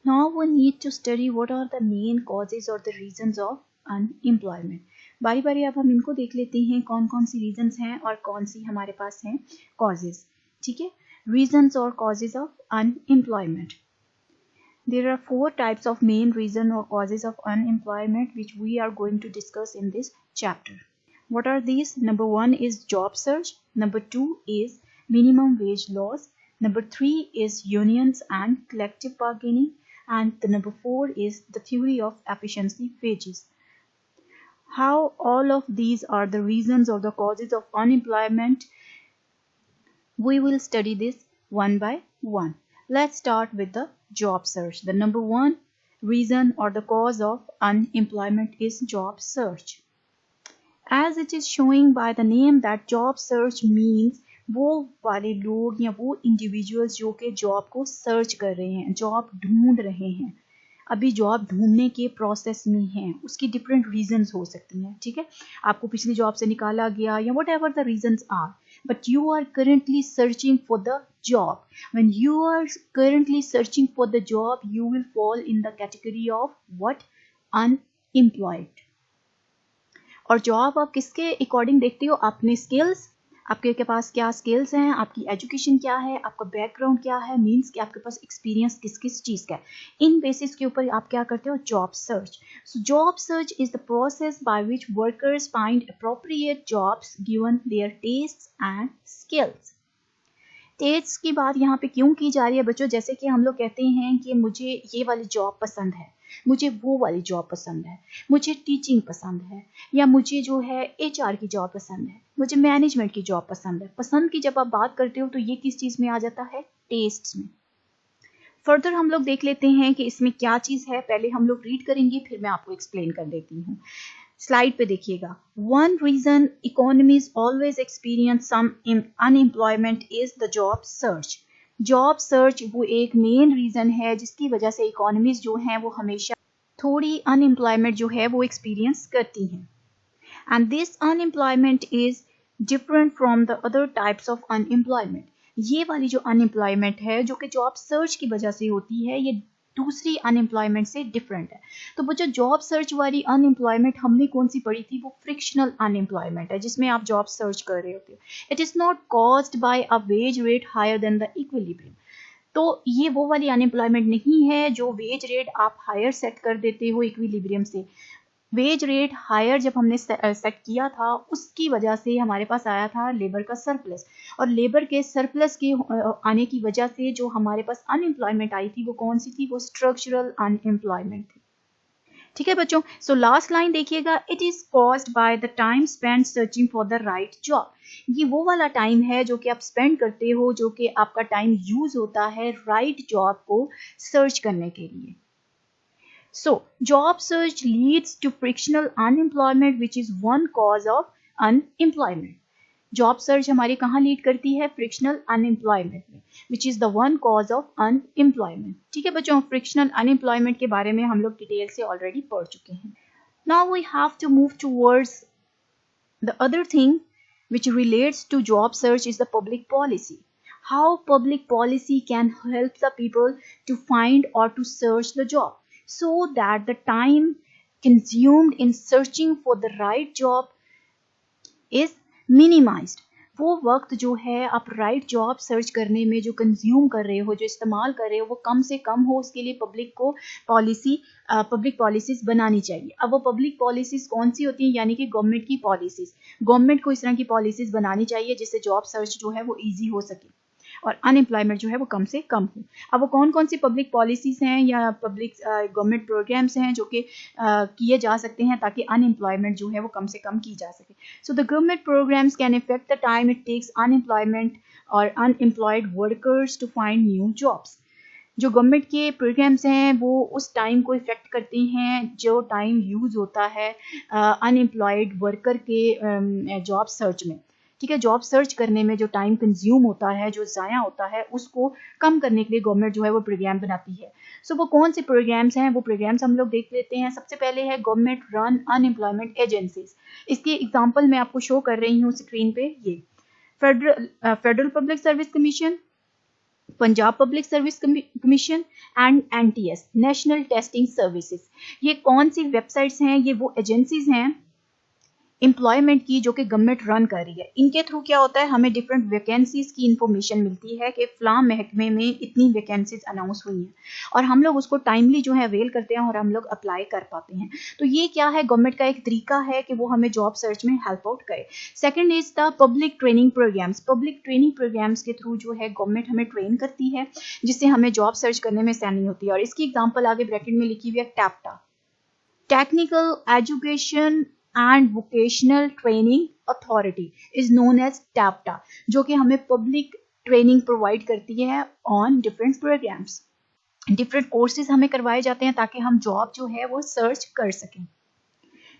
Now we need to study what are the main causes or the reasons of unemployment. बारी बारी अब हम इनको देख लेते हैं कौन कौन सी reasons हैं और कौन सी हमारे पास हैं causes. ठीक है, reasons or causes of unemployment. There are 4 types of main reason or causes of unemployment which we are going to discuss in this chapter. What are these? Number 1 is job search. Number 2 is minimum wage laws. Number 3 is unions and collective bargaining. And the number 4 is the theory of efficiency wages. How all of these are the reasons or the causes of unemployment, we will study this one by one. Let's start with the job search. The number 1 reason or the cause of unemployment is job search. As it is showing by the name that job search means वो वाले लोग या वो individuals जो कि job को search कर रहे हैं, जॉब ढूंढ रहे हैं, अभी जॉब ढूंढने के प्रोसेस में हैं, उसकी डिफरेंट रीजंस हो सकती हैं. ठीक है, आपको पिछली जॉब से निकाला गया या whatever the reasons are, but you are currently searching for the job. When you are currently searching for the job, you will fall in the category of what? Unemployed. और job आप किसके according देखते हो? अपने skills, आपके पास क्या skills हैं, आपकी एजुकेशन क्या है, आपका बैकग्राउंड क्या है, मींस कि आपके पास एक्सपीरियंस किस किस चीज़ का है. इन बेसिस के ऊपर आप क्या करते हो? Job search. So job search is the process by which workers find appropriate jobs given their tastes and skills. Tastes की बात यहाँ पे क्यों की जा रही है बच्चों? जैसे कि हम लोग कहते हैं कि मुझे ये वाली जॉब पसंद है, मुझे वो वाली जॉब पसंद है, मुझे टीचिंग पसंद है, या मुझे जो है HR की जॉब पसंद है, मुझे मैनेजमेंट की जॉब पसंद है. पसंद की जब आप बात करते हो तो ये किस चीज़ में आ जाता है? टेस्ट्स में. फर्दर हम लोग देख लेते हैं कि इसमें क्या चीज़ है. पहले हम लोग रीड करेंगे, फिर मैं आपको एक्सप्लेन कर देती हूँ. स्लाइड पे देखिएगा. One reason economies always experience some unemployment is the job search. Job search वो एक मेन रीजन है जिसकी वजह से इकोनॉमीज जो हैं वो हमेशा थोड़ी अनएम्प्लॉयमेंट जो है वो एक्सपीरियंस करती हैं. And this unemployment is different from the other types of unemployment. ये वाली जो अनएम्प्लॉयमेंट है जो कि जॉब सर्च की वजह से होती है, ये दूसरी अनएम्प्लॉयमेंट से डिफरेंट है. तो बच्चों जॉब सर्च वाली अनएम्प्लॉयमेंट हमने कौन सी पढ़ी थी? वो फ्रिक्शनल अनएम्प्लॉयमेंट है जिसमें आप जॉब सर्च कर रहे होते हो. It is not caused by a wage rate higher than the equilibrium. तो ये वो वाली अनएम्प्लॉयमेंट नहीं है जो वेज रेट आप हायर सेट कर देते हो इक्विलिब्रियम से. वेज रेट हायर जब हमने सेट किया था उसकी वजह से हमारे पास आया था लेबर का सरप्लस, और लेबर के सरप्लस के आने की वजह से जो हमारे पास अनएम्प्लॉयमेंट आई थी वो कौन सी थी? वो स्ट्रक्चरल अनएम्प्लॉयमेंट थी. ठीक है बच्चों, सो लास्ट लाइन देखिएगा. It is caused by the time spend searching for the right job. ये वो वाला टाइम है जो कि आप स्पेंड करते हो, जो कि आपका टाइम यूज होता है राइट जॉब को सर्च करने के लिए. So, job search leads to frictional unemployment, which is one cause of unemployment. Job search हमारी कहाँ लीड करती है? फ्रिक्शनल अनएम्प्लॉयमेंट में, which is the one cause of unemployment. ठीक है बच्चों, फ्रिक्शनल अनएम्प्लॉयमेंट के बारे में हम लोग डिटेल से ऑलरेडी पढ़ चुके हैं. Now we have to move towards the other thing which relates to job search is the public policy. How public policy can help the people to find or to search the job, so that the time consumed in searching for the right job is minimized. वो वक्त जो है आप right job search करने में जो consume कर रहे हो, जो इस्तेमाल कर रहे हो, वो कम से कम हो. उसके लिए पब्लिक को पब्लिक पॉलिसीज बनानी चाहिए. अब वो पब्लिक पॉलिसीज कौन सी होती हैं? यानी कि गवर्नमेंट की पॉलिसीज. गवर्नमेंट को इस तरह की पॉलिसीज बनानी चाहिए जिससे जॉब सर्च जो है वो ईजी हो सके और अनएम्प्लॉयमेंट जो है वो कम से कम हो. अब वो कौन कौन सी पब्लिक पॉलिसीज हैं या पब्लिक गवर्नमेंट प्रोग्राम्स हैं जो कि किए जा सकते हैं ताकि अनएम्प्लॉयमेंट जो है वो कम से कम की जा सके. So the government programs can effect the time it takes unemployment और unemployed workers to find new jobs. जो गवर्नमेंट के प्रोग्राम्स हैं वो उस टाइम को इफेक्ट करते हैं जो टाइम यूज होता है अनएम्प्लॉयड वर्कर के जॉब सर्च में. ठीक है, जॉब सर्च करने में जो टाइम कंज्यूम होता है, जो ज़ाया होता है, उसको कम करने के लिए गवर्नमेंट जो है वो प्रोग्राम बनाती है. सो वो कौन से प्रोग्राम्स हैं? वो प्रोग्राम्स हम लोग देख लेते हैं. सबसे पहले है गवर्नमेंट रन अनएम्प्लॉयमेंट एजेंसीज. इसकी एग्जांपल मैं आपको शो कर रही हूँ स्क्रीन पे. ये federal public service commission, Punjab public service commission and NTS national testing services. ये कौन सी वेबसाइट्स हैं? ये वो एजेंसीज हैं एम्प्लॉयमेंट की जो कि गवर्नमेंट रन कर रही है। इनके थ्रू क्या होता है, हमें डिफरेंट वैकेंसीज की इंफॉर्मेशन मिलती है कि फलां महकमे में इतनी वैकेंसीज अनाउंस हुई हैं और हम लोग उसको टाइमली जो है अवेल करते हैं और हम लोग अप्लाई कर पाते हैं। तो ये क्या है, गवर्नमेंट का एक तरीका है कि वो हमें जॉब सर्च में हेल्प आउट करे। Second is the public training programs. Public training programs के थ्रू जो है गवर्नमेंट हमें ट्रेन करती है जिससे हमें जॉब सर्च करने में आसानी होती है। और इसकी एग्जाम्पल आगे ब्रैकेट में लिखी हुई है TAPTA, technical education and vocational training authority is known as TAPTA, जो कि हमें पब्लिक ट्रेनिंग प्रोवाइड करती है on different programs. Different courses हमें करवाए जाते हैं ताकि हम जॉब जो है वो सर्च कर सकें।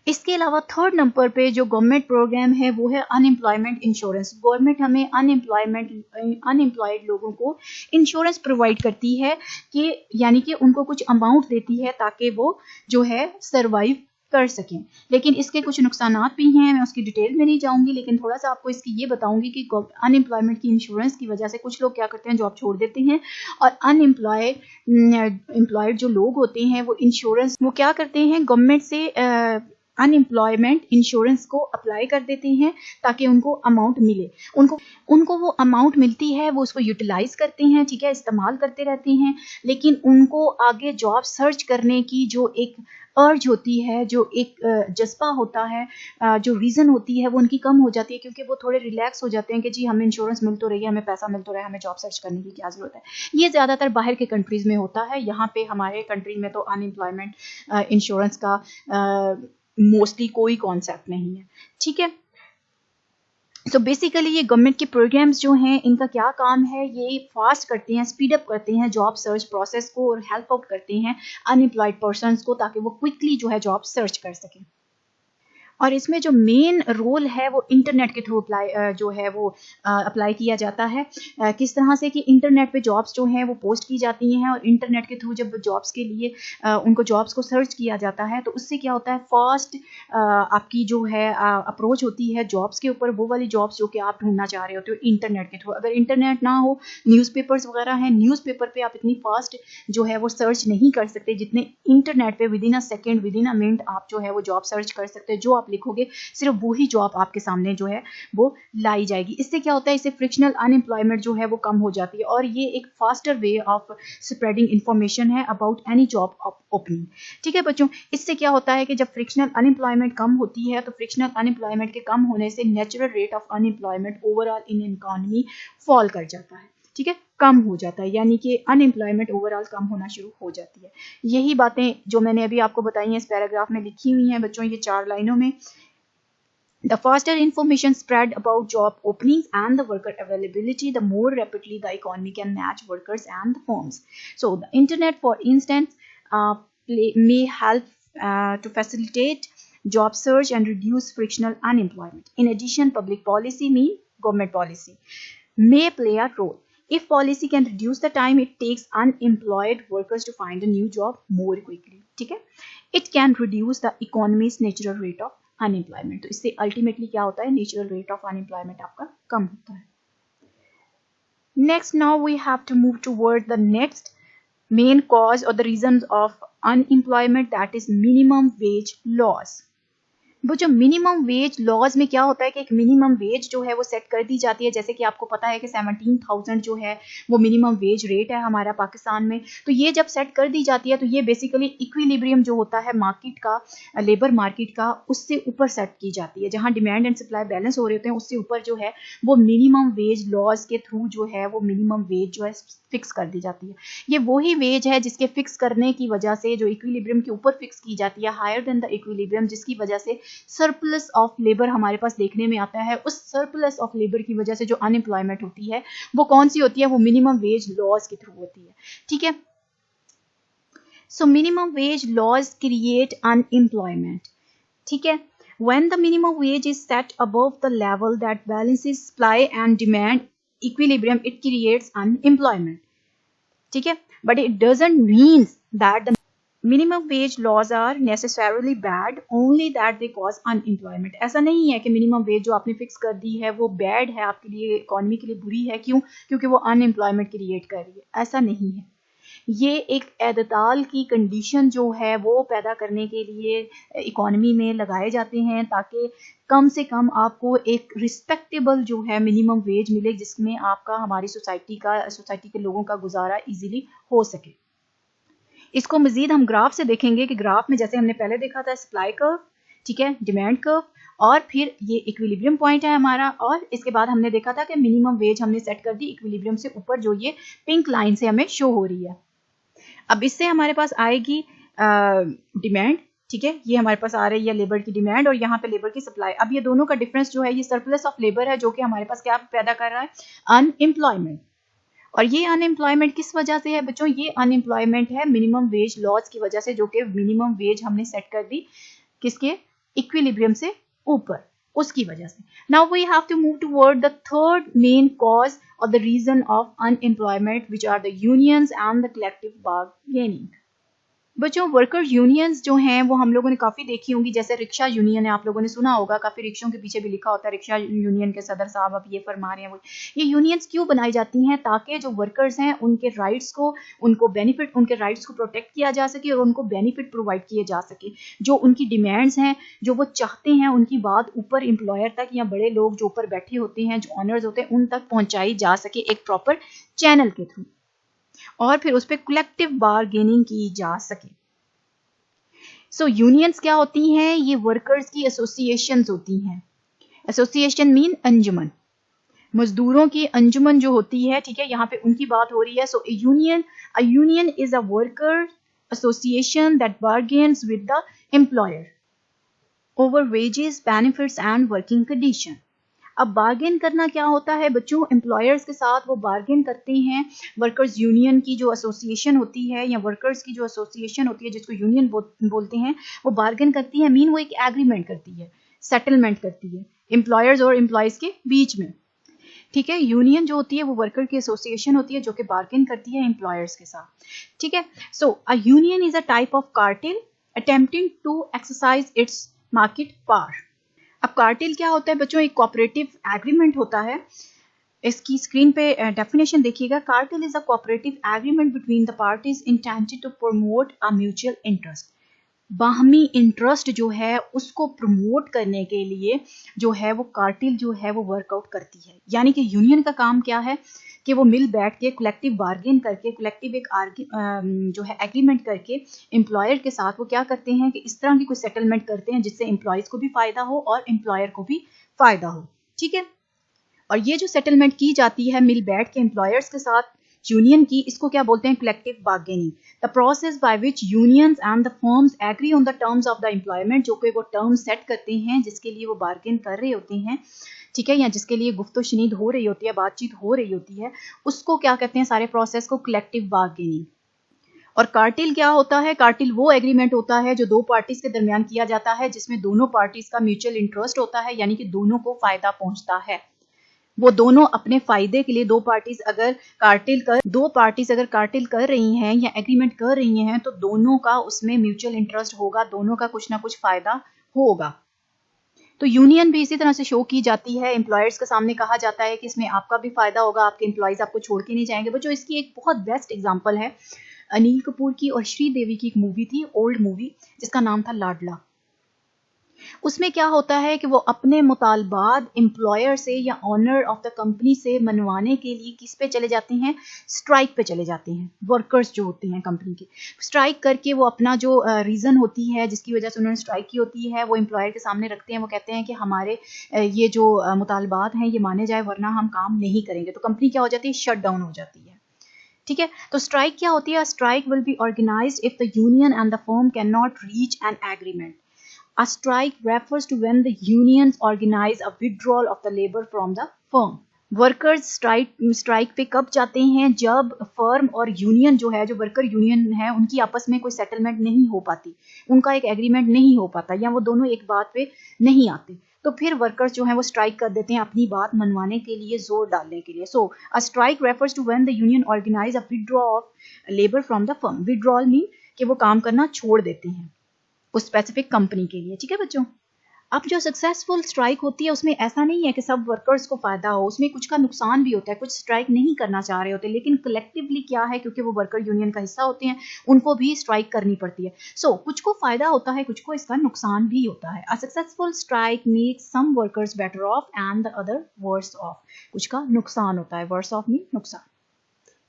इसके अलावा थर्ड नंबर पे जो गवर्नमेंट प्रोग्राम है वो है अनएम्प्लॉयमेंट इंश्योरेंस। गवर्नमेंट हमें अनएम्प्लॉयड लोगों को इंश्योरेंस प्रोवाइड करती है कि यानी कि उनको कुछ अमाउंट देती है ताकि वो जो है सरवाइव कर सकें। लेकिन इसके कुछ नुकसानात भी हैं, मैं उसकी डिटेल में नहीं जाऊंगी, लेकिन थोड़ा सा आपको इसकी ये बताऊंगी कि अनएम्प्लॉयमेंट की इंश्योरेंस की वजह से कुछ लोग क्या करते हैं, जॉब छोड़ देते हैं और अनएम्प्लॉयड जो लोग होते हैं वो इंश्योरेंस वो क्या करते हैं, गवर्नमेंट से अनएम्प्लॉयमेंट इंश्योरेंस को अप्लाई कर देते हैं ताकि उनको अमाउंट मिले। उनको वो अमाउंट मिलती है, वो उसको यूटिलाइज करते हैं, ठीक है, इस्तेमाल करते रहते हैं, लेकिन उनको आगे जॉब सर्च करने की जो एक अर्ज होती है, जो एक जज्बा होता है, जो रीज़न होती है वो उनकी कम हो जाती है क्योंकि वो थोड़े रिलैक्स हो जाते हैं कि जी हमें इंश्योरेंस मिल तो रही है, हमें पैसा मिल तो रहा है, हमें जॉब सर्च करने की क्या ज़रूरत है। ये ज़्यादातर बाहर के कंट्रीज़ में होता है। यहाँ पे हमारे कंट्री में तो अनएम्प्लॉयमेंट इंश्योरेंस का मोस्टली कोई कॉन्सेप्ट नहीं है, ठीक है। तो बेसिकली ये गवर्नमेंट के प्रोग्राम्स जो हैं इनका क्या काम है, ये फास्ट करते हैं, स्पीड अप करते हैं जॉब सर्च प्रोसेस को और हेल्प आउट करते हैं अनएम्प्लॉयड पर्सन्स को ताकि वो क्विकली जो है जॉब सर्च कर सकें। और इसमें जो मेन रोल है वो इंटरनेट के थ्रू अप्लाई किया जाता है। किस तरह से कि इंटरनेट पे जॉब्स जो हैं वो पोस्ट की जाती हैं और इंटरनेट के थ्रू जब जॉब्स के लिए उनको जॉब्स को सर्च किया जाता है तो उससे क्या होता है, फास्ट आपकी जो है अप्रोच होती है जॉब्स के ऊपर, वो वाली जॉब्स जो कि आप ढूंढना चाह रहे होते हो इंटरनेट के थ्रू। अगर इंटरनेट ना हो, न्यूज़पेपर्स वगैरह हैं, न्यूज़पेपर पे आप इतनी फास्ट जो है वो सर्च नहीं कर सकते जितने इंटरनेट पे within a second, within a minute आप जो है वो जॉब सर्च कर सकते हैं। जो आप लिखोगे सिर्फ वही जॉब आपके सामने जो है वो लाई जाएगी। इससे क्या होता है, इससे फ्रिक्शनल अनएम्प्लॉयमेंट जो है वो कम हो जाती है और ये एक faster way of spreading information है अबाउट एनी जॉब ओपनिंग, ठीक है बच्चों। इससे क्या होता है कि जब फ्रिक्शनल अनएम्प्लॉयमेंट कम होती है तो फ्रिक्शनल अनएम्प्लॉयमेंट के कम होने से natural rate of unemployment overall in economy fall कर जाता है, ठीक है, कम हो जाता है, यानी कि अनएम्प्लॉयमेंट ओवरऑल कम होना शुरू हो जाती है। यही बातें जो मैंने अभी आपको बताई हैं इस पैराग्राफ में लिखी हुई हैं बच्चों, ये 4 लाइनों में। The faster information spread about job openings and the worker availability, the more rapidly the economy can match workers and the firms. So the internet, for instance, may help to facilitate job search and reduce frictional unemployment. In addition, public policy, mean government policy, may play a role. If policy can reduce the time it takes unemployed workers to find a new job more quickly, ठीक है, it can reduce the economy's natural rate of unemployment. तो इससे ultimately क्या होता है, natural rate of unemployment आपका कम होता है। Next, now we have to move toward the next main cause और the reasons of unemployment, that is minimum wage loss. वो जो मिनिमम वेज लॉज में क्या होता है कि एक मिनिमम वेज जो है वो सेट कर दी जाती है। जैसे कि आपको पता है कि 17,000 जो है वो मिनिमम वेज रेट है हमारा पाकिस्तान में। तो ये जब सेट कर दी जाती है तो ये बेसिकली इक्विलिब्रियम जो होता है मार्केट का, लेबर मार्केट का, उससे ऊपर सेट की जाती है। जहाँ डिमांड एंड सप्लाई बैलेंस हो रहे होते हैं उससे ऊपर जो है वो मिनिमम वेज लॉज के थ्रू जो है वो मिनिमम वेज जो है फिक्स कर दी जाती है। ये वही वेज है जिसके फिक्स करने की वजह से, जो इक्विलिब्रियम के ऊपर फिक्स की जाती है, हायर देन द इक्विलिब्रियम, जिसकी वजह से सरप्लस ऑफ लेबर हमारे पास देखने में आता है। उस सरप्लस ऑफ लेबर की वजह से जो अनएम्प्लॉयमेंट होती है वो कौन सी होती है, वो मिनिमम वेज लॉज के थ्रू होती है, ठीक है। So minimum wage laws create unemployment, ठीक है। When the minimum wage is set above the level that balances supply and demand equilibrium, it creates unemployment, ठीक है। But it doesn't mean that the minimum wage laws are necessarily bad only that they cause unemployment. ऐसा नहीं है कि minimum wage जो आपने fix कर दी है वो बैड है आपके लिए, इकॉनमी के लिए बुरी है। क्यों? क्योंकि वो अनएम्प्लॉयमेंट क्रिएट कर रही है। ऐसा नहीं है। ये एक एतदाल की कंडीशन जो है वो पैदा करने के लिए इकॉनमी में लगाए जाते हैं, ताकि कम से कम आपको एक रिस्पेक्टेबल जो है मिनिमम वेज मिले, जिसमें आपका, हमारी सोसाइटी के लोगों का गुजारा इजीली हो सके। इसको मजीद हम ग्राफ से देखेंगे कि ग्राफ में जैसे हमने पहले देखा था सप्लाई कर्व, ठीक है, डिमांड कर्व, और फिर ये इक्विलिब्रियम पॉइंट है हमारा, और इसके बाद हमने देखा था कि मिनिमम वेज हमने सेट कर दी इक्विलिब्रियम से ऊपर, जो ये पिंक लाइन से हमें शो हो रही है। अब इससे हमारे पास आएगी डिमांड, ठीक है, ये हमारे पास आ रही है लेबर की डिमांड और यहाँ पे लेबर की सप्लाई। अब ये दोनों का डिफरेंस जो है ये सरप्लस ऑफ लेबर है, जो कि हमारे पास क्या पैदा कर रहा है? अनएम्प्लॉयमेंट। और ये अनएम्प्लॉयमेंट किस वजह से है बच्चों? ये अनएम्प्लॉयमेंट है मिनिमम वेज लॉज की वजह से, जो कि मिनिमम वेज हमने सेट कर दी किसके? इक्विलिब्रियम से ऊपर, उसकी वजह से। Now we have to move toward the third main cause of the reason of unemployment, which are the unions and the collective bargaining। बच्चों वर्कर यूनियंस जो हैं वो हम लोगों ने काफ़ी देखी होंगी, जैसे रिक्शा यूनियन है, आप लोगों ने सुना होगा, काफ़ी रिक्शों के पीछे भी लिखा होता है रिक्शा यूनियन के सदर साहब अब ये फरमा रहे हैं। वो ये यूनियंस क्यों बनाई जाती हैं? ताकि जो वर्कर्स हैं उनके राइट्स को, उनको बेनिफिट, उनके राइट्स को प्रोटेक्ट किया जा सके और उनको बेनिफिट प्रोवाइड किए जा सके। जो उनकी डिमांड्स हैं, जो वो चाहते हैं, उनकी बात ऊपर एम्प्लॉयर तक या बड़े लोग जो ऊपर बैठे होते हैं, जो ऑनर्स होते हैं, उन तक पहुँचाई जा सके एक प्रॉपर चैनल के थ्रू, और फिर उस पर कलेक्टिव बारगेनिंग की जा सके। सो यूनियंस क्या होती हैं? ये वर्कर्स की एसोसिएशंस होती हैं। एसोसिएशन मीन अंजुमन, मजदूरों की अंजुमन जो होती है, ठीक है, यहाँ पे उनकी बात हो रही है। So a union is a worker association that bargains with the employer over wages, benefits and working condition. अब बार्गेन करना क्या होता है बच्चों? एम्प्लॉयर्स के साथ वो बार्गेन करते हैं। वर्कर्स यूनियन की जो एसोसिएशन होती है या वर्कर्स की जो एसोसिएशन होती है, जिसको यूनियन बोलते हैं, वो बार्गेन करती है, मीन वो एक एग्रीमेंट करती है, सेटलमेंट करती है एम्प्लॉयर्स और एम्प्लॉयज के बीच में, ठीक है। यूनियन जो होती है वो वर्कर की एसोसिएशन होती है जो कि बार्गेन करती है एम्प्लॉयर्स के साथ, ठीक है। So a union is a type of cartel attempting to exercise its market power. अब कार्टेल क्या होता है बच्चों? एक कोऑपरेटिव एग्रीमेंट होता है। इसकी स्क्रीन पे डेफिनेशन देखिएगा। Cartel is a cooperative agreement between the parties intended to promote a mutual interest. बाहमी इंटरेस्ट जो है उसको प्रमोट करने के लिए जो है वो कार्टेल जो है वो वर्कआउट करती है। यानी कि यूनियन का काम क्या है कि वो मिल बैठ के कलेक्टिव बार्गेन करके, कलेक्टिव एक जो है एग्रीमेंट करके एम्प्लॉयर के साथ वो क्या करते हैं कि इस तरह की कोई सेटलमेंट करते हैं जिससे एम्प्लॉयज को भी फायदा हो और एम्प्लॉयर को भी फायदा हो, ठीक है। और ये जो सेटलमेंट की जाती है मिल बैठ के एम्प्लॉयर्स के साथ यूनियन की, इसको क्या बोलते हैं? Collective bargaining. The process by which unions and the firms agree on the terms of the employment, जो कि वो टर्म सेट करते हैं जिसके लिए वो बार्गेन कर रहे होते हैं, ठीक है, या जिसके लिए गुफ्तो शनीद हो रही होती है, बातचीत हो रही होती है, उसको क्या कहते हैं? सारे प्रोसेस को कलेक्टिव बार्गेनिंग। और कार्टेल क्या होता है? कार्टेल वो एग्रीमेंट होता है जो दो पार्टीज के दरमियान किया जाता है, जिसमें दोनों पार्टीज का म्यूचुअल इंटरेस्ट होता है, यानी कि दोनों को फायदा पहुंचता है। वो दोनों अपने फायदे के लिए, दो पार्टीज अगर कार्टेल कर रही हैं या एग्रीमेंट कर रही हैं तो दोनों का उसमें म्यूचुअल इंटरेस्ट होगा, दोनों का कुछ ना कुछ फायदा होगा। तो यूनियन भी इसी तरह से शो की जाती है। एम्प्लॉयर्स के सामने कहा जाता है कि इसमें आपका भी फायदा होगा, आपके एम्प्लॉयज आपको छोड़ के नहीं जाएंगे। बच्चों इसकी एक बहुत बेस्ट एग्जांपल है अनिल कपूर की और श्रीदेवी की एक मूवी थी, ओल्ड मूवी, जिसका नाम था लाडला। उसमें क्या होता है कि वो अपने मुतालबात एम्प्लॉयर से या ऑनर ऑफ द कंपनी से मनवाने के लिए किस पे चले जाते हैं? स्ट्राइक पे चले जाते हैं। वर्कर्स जो होते हैं कंपनी के, स्ट्राइक करके वो अपना जो रीज़न होती है जिसकी वजह से उन्होंने स्ट्राइक की होती है वो एम्प्लॉयर के सामने रखते हैं। वो कहते हैं कि हमारे ये जो मुतालबात हैं ये माने जाए वरना हम काम नहीं करेंगे। तो कंपनी क्या हो जाती है? शट डाउन हो जाती है, ठीक है। तो स्ट्राइक क्या होती है? Strike will be organised if the union and the firm can not reach an agreement. A strike refers to when the unions organize a withdrawal of the labor from the firm. Workers strike पे कब जाते हैं? जब firm और union जो है, जो worker union है, उनकी आपस में कोई सेटलमेंट नहीं हो पाती, उनका एक एग्रीमेंट नहीं हो पाता, या वो दोनों एक बात पे नहीं आते, तो फिर वर्कर्स जो है वो स्ट्राइक कर देते हैं अपनी बात मनवाने के लिए, जोर डालने के लिए। So a strike refers to when the union organize a withdraw of labour from the firm. Withdrawal mean कि वो काम करना छोड़ देते हैं उस स्पेसिफिक कंपनी के लिए। ठीक है बच्चों, अब जो सक्सेसफुल स्ट्राइक होती है उसमें ऐसा नहीं है कि सब वर्कर्स को फायदा हो, उसमें कुछ का नुकसान भी होता है, कुछ स्ट्राइक नहीं करना चाह रहे होते, लेकिन कलेक्टिवली क्या है, क्योंकि वो वर्कर यूनियन का हिस्सा होते हैं, उनको भी स्ट्राइक करनी पड़ती है। सो कुछ को फायदा होता है, कुछ को इसका नुकसान भी होता है। A successful strike makes some workers better off and the other worse off. कुछ का नुकसान होता है, वर्स ऑफ मीन नुकसान।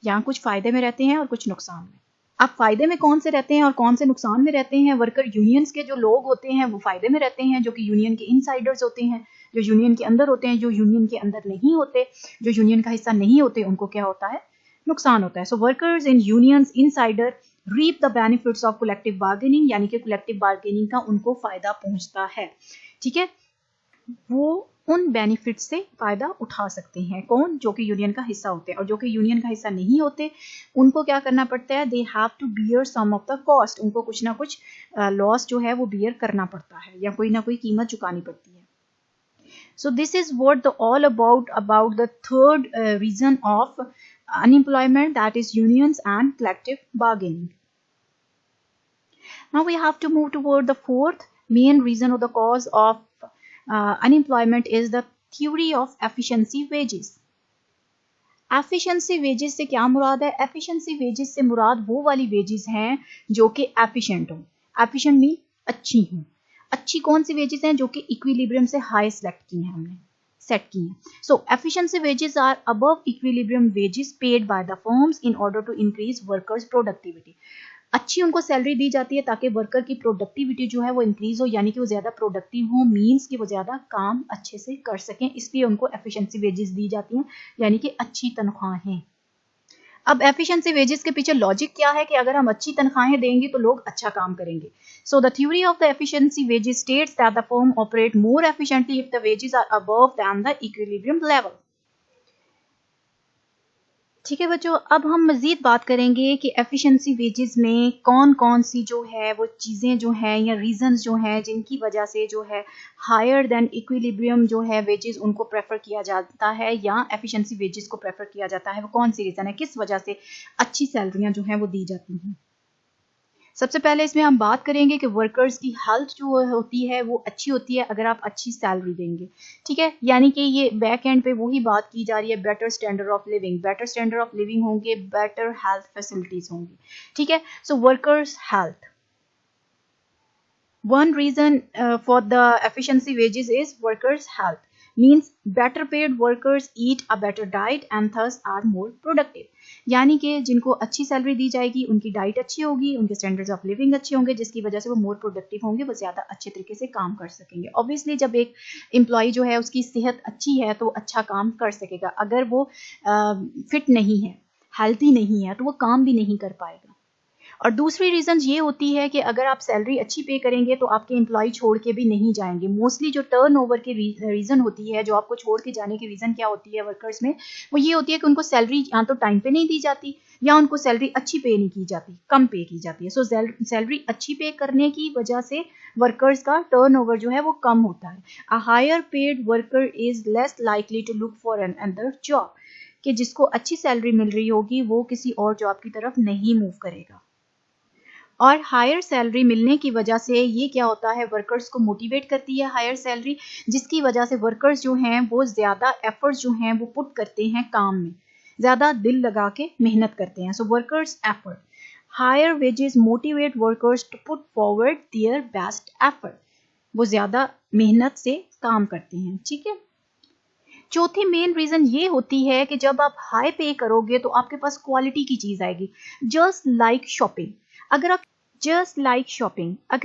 यहाँ कुछ फायदे में रहते हैं और कुछ नुकसान में। अब फायदे में कौन से रहते हैं और कौन से नुकसान में रहते हैं? वर्कर यूनियंस के जो लोग होते हैं वो फायदे में रहते हैं, जो कि यूनियन के इनसाइडर्स होते हैं, जो यूनियन के अंदर होते हैं। जो यूनियन के अंदर नहीं होते, जो यूनियन का हिस्सा नहीं होते, उनको क्या होता है? नुकसान होता है। So workers in unions insider reap the benefits of collective bargaining, यानी कि कलेक्टिव बार्गेनिंग का उनको फायदा पहुंचता है। ठीक है, वो उन बेनिफिट से फायदा उठा सकते हैं। कौन? जो कि यूनियन का हिस्सा होते हैं। और जो कि यूनियन का हिस्सा नहीं होते, उनको क्या करना पड़ता है? They have to bear some of the cost. उनको कुछ ना कुछ लॉस जो है वो बियर करना पड़ता है, या कोई ना कोई कीमत चुकानी पड़ती है। So this is what the all about the third reason of unemployment, that is unions and collective bargaining. Now we have to move toward the fourth main reason or the cause of unemployment is the theory of efficiency wages. Efficiency wages से क्या मुराद है? Efficiency wages से मुराद वो वाली wages हैं जो कि efficient हो। Efficient मीन अच्छी हो। अच्छी कौन सी wages हैं? जो कि equilibrium से high select की हैं हमने, सेट की हैं। So efficiency wages are above equilibrium wages paid by the firms in order to increase workers' productivity. अच्छी उनको सैलरी दी जाती है ताकि वर्कर की प्रोडक्टिविटी जो है वो इंक्रीज हो, यानी कि वो ज्यादा प्रोडक्टिव हो, मींस कि वो ज्यादा काम अच्छे से कर सकें, इसलिए उनको एफिशिएंसी वेजेस दी जाती हैं, यानी कि अच्छी तनख्वाहें। अब एफिशिएंसी वेजेस के पीछे लॉजिक क्या है कि अगर हम अच्छी तनख्वाहें देंगे तो लोग अच्छा काम करेंगे। So the theory of the efficiency wages states that the firm operate more efficiently if the wages are above than the equilibrium level. ठीक है बच्चों, अब हम मजीद बात करेंगे कि एफिशिएंसी वेजेस में कौन कौन सी जो है वो चीज़ें जो हैं या रीजंस जो हैं जिनकी वजह से जो है हायर देन इक्विलिब्रियम जो है वेजेस उनको प्रेफर किया जाता है या एफिशिएंसी वेजेस को प्रेफर किया जाता है। वो कौन सी रीज़न है, किस वजह से अच्छी सैलरियाँ जो हैं वो दी जाती हैं। सबसे पहले इसमें हम बात करेंगे कि वर्कर्स की हेल्थ जो होती है वो अच्छी होती है अगर आप अच्छी सैलरी देंगे। ठीक है, यानी कि ये बैक एंड पे वही बात की जा रही है, better standard of living. Better standard of living होंगे, बेटर हेल्थ फैसिलिटीज होंगी। ठीक है, so workers health, one reason for the efficiency wages is workers health, means better paid workers eat a better diet and thus are more productive. यानी कि जिनको अच्छी salary दी जाएगी उनकी डाइट अच्छी होगी, उनके स्टैंडर्ड्स ऑफ लिविंग अच्छे होंगे, जिसकी वजह से वो मोर प्रोडक्टिव होंगे, वो ज्यादा अच्छे तरीके से काम कर सकेंगे। ऑब्वियसली जब एक एम्प्लॉय जो है उसकी सेहत अच्छी है तो अच्छा काम कर सकेगा। अगर वो फिट नहीं है, हेल्थी नहीं है, तो वो काम भी नहीं कर पाएगा। और दूसरी रीजन ये होती है कि अगर आप सैलरी अच्छी पे करेंगे तो आपके एम्प्लॉय छोड़ के भी नहीं जाएंगे। मोस्टली जो टर्नओवर की रीजन होती है, जो आपको छोड़ के जाने की रीजन क्या होती है वर्कर्स में, वो ये होती है कि उनको सैलरी या तो टाइम पे नहीं दी जाती या उनको सैलरी अच्छी पे नहीं की जाती, कम पे की जाती है। सो सैलरी अच्छी पे करने की वजह से वर्कर्स का टर्नओवर जो है वो कम होता है। A higher paid worker is less likely to look for an other job, कि जिसको अच्छी सैलरी मिल रही होगी वो किसी और जॉब की तरफ नहीं मूव करेगा। और हायर सैलरी मिलने की वजह से ये क्या होता है, वर्कर्स को मोटिवेट करती है हायर सैलरी, जिसकी वजह से वर्कर्स जो हैं वो ज़्यादा एफर्ट्स जो हैं वो पुट करते हैं काम में, ज़्यादा दिल लगा के मेहनत करते हैं। So workers effort, higher wages motivate workers to put forward their best effort, वो ज़्यादा मेहनत से काम करते हैं। ठीक है, चौथी मेन रीजन ये होती है कि जब आप हाई पे करोगे तो आपके पास क्वालिटी की चीज आएगी। जस्ट लाइक शॉपिंग, अगर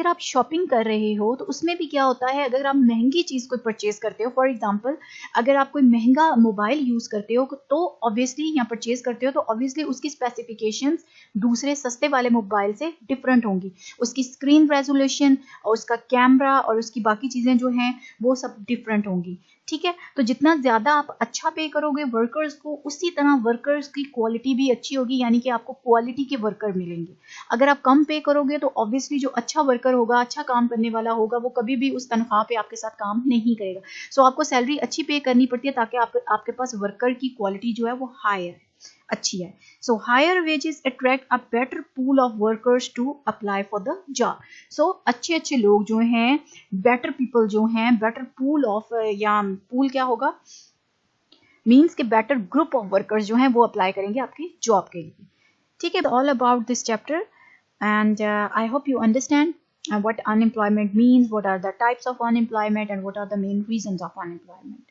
आप शॉपिंग कर रहे हो तो उसमें भी क्या होता है, अगर आप महंगी चीज कोई परचेज करते हो, फॉर एग्जांपल अगर आप कोई महंगा मोबाइल यूज करते हो तो ऑब्वियसली या परचेज करते हो तो ऑब्वियसली उसकी स्पेसिफिकेशंस दूसरे सस्ते वाले मोबाइल से डिफरेंट होंगी। उसकी स्क्रीन रेजोल्यूशन और उसका कैमरा और उसकी बाकी चीजें जो हैं वो सब डिफरेंट होंगी। ठीक है, तो जितना ज्यादा आप अच्छा पे करोगे वर्कर्स को, उसी तरह वर्कर्स की क्वालिटी भी अच्छी होगी, यानी कि आपको क्वालिटी के वर्कर मिलेंगे। अगर आप कम पे करोगे तो ऑब्वियसली जो अच्छा वर्कर होगा, अच्छा काम करने वाला होगा, वो कभी भी उस तनख्वाह पे आपके साथ काम नहीं करेगा। सो आपको सैलरी अच्छी पे करनी पड़ती है ताकि आपके पास वर्कर की क्वालिटी जो है वो हाई है, अच्छी है. So higher wages attract a better pool of workers to apply for the job. So अच्छे लोग जो हैं, better people जो हैं, better pool of या pool क्या होगा, means के better group of workers जो हैं वो apply करेंगे आपकी job के लिए. ठीक है, all about this chapter and I hope you understand what unemployment means, what are the types of unemployment and what are the main reasons of unemployment.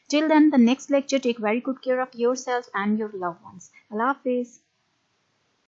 Till then, the next lecture, take very good care of yourself and your loved ones. Allah Hafiz.